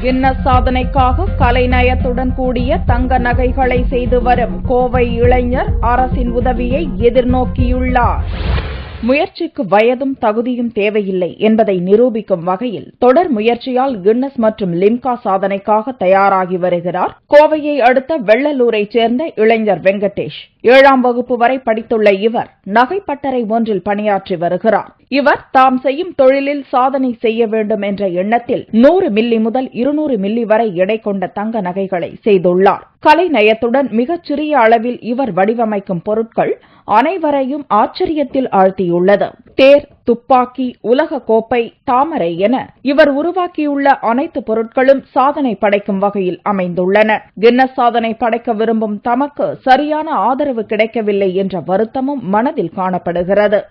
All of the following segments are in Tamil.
கின்னஸ் சாதனைக்காக கலைநயத்துடன் கூடிய தங்க நகைகளை செய்து வரும் கோவை இளைஞர் அரசின் உதவியை எதிர்நோக்கியுள்ளார். முயற்சிக்கு வயதும் தகுதியும் தேவையில்லை என்பதை நிரூபிக்கும் வகையில் தொடர் முயற்சியால் கின்னஸ் மற்றும் லிம்கா சாதனைக்காக தயாராகி வருகிறார் கோவையை அடுத்த வெள்ளலூரைச் சேர்ந்த இளைஞர் வெங்கடேஷ். 7ஆம் வகுப்பு வரை படித்துள்ள இவர் நகைப்பட்டறை ஒன்றில் பணியாற்றி வருகிறார். இவர் தாம் செய்யும் தொழிலில் சாதனை செய்ய வேண்டும் என்ற எண்ணத்தில் 100 மில்லி முதல் 200 மில்லி வரை எடை கொண்ட தங்க நகைகளை செய்துள்ளார். கலைநயத்துடன் மிகச்சிறிய அளவில் இவர் வடிவமைக்கும் பொருட்கள் அனைவரையும் ஆச்சரியத்தில் ஆழ்த்தியுள்ளது. தேர், துப்பாக்கி, உலக கோப்பை, தாமரை என இவர் உருவாக்கியுள்ள அனைத்து பொருட்களும் சாதனை படைக்கும் வகையில் அமைந்துள்ளன. கின்னஸ் சாதனை படைக்க விரும்பும் தமக்கு சரியான ஆதரவு கிடைக்கவில்லை என்ற வருத்தமும் மனதில் காணப்படுகிறது.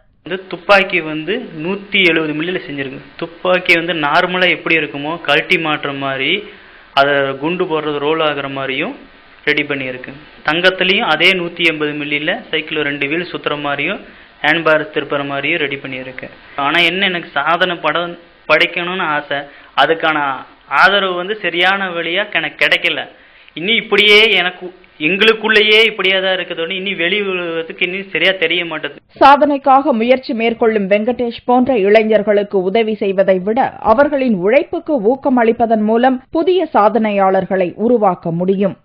துப்பாக்கி 170 மில்லியில செஞ்சிருக்கு. துப்பாக்கி நார்மலா எப்படி இருக்குமோ கழட்டி மாற்ற மாதிரி, அதை குண்டு போடுறது ரோல் ஆகுற மாதிரியும் ரெடி பண்ணியிருக்கு. தங்கத்திலையும் அதே 180 மில்லியில சைக்கிள் 2 வீல் சுத்துற மாதிரியும் ஹேண்ட்பார் திருப்புற மாதிரியும் ரெடி பண்ணியிருக்கு. ஆனா என்ன, எனக்கு சாதனை படைக்கணும்னு ஆசை. அதுக்கான ஆதரவு சரியான வழியா எனக்கு கிடைக்கல. இன்னும் இப்படியே எங்களுக்குள்ளேயே இப்படியே தான் இருக்குது. இனி வெளியுலகத்துக்கு இன்னும் சரியா தெரிய மாட்டேது. சாதனைக்காக முயற்சி மேற்கொள்ளும் வெங்கடேஷ் போன்ற இளைஞர்களுக்கு உதவி செய்வதை விட அவர்களின் உழைப்புக்கு ஊக்கம் அளிப்பதன் மூலம் புதிய சாதனையாளர்களை உருவாக்க முடியும்.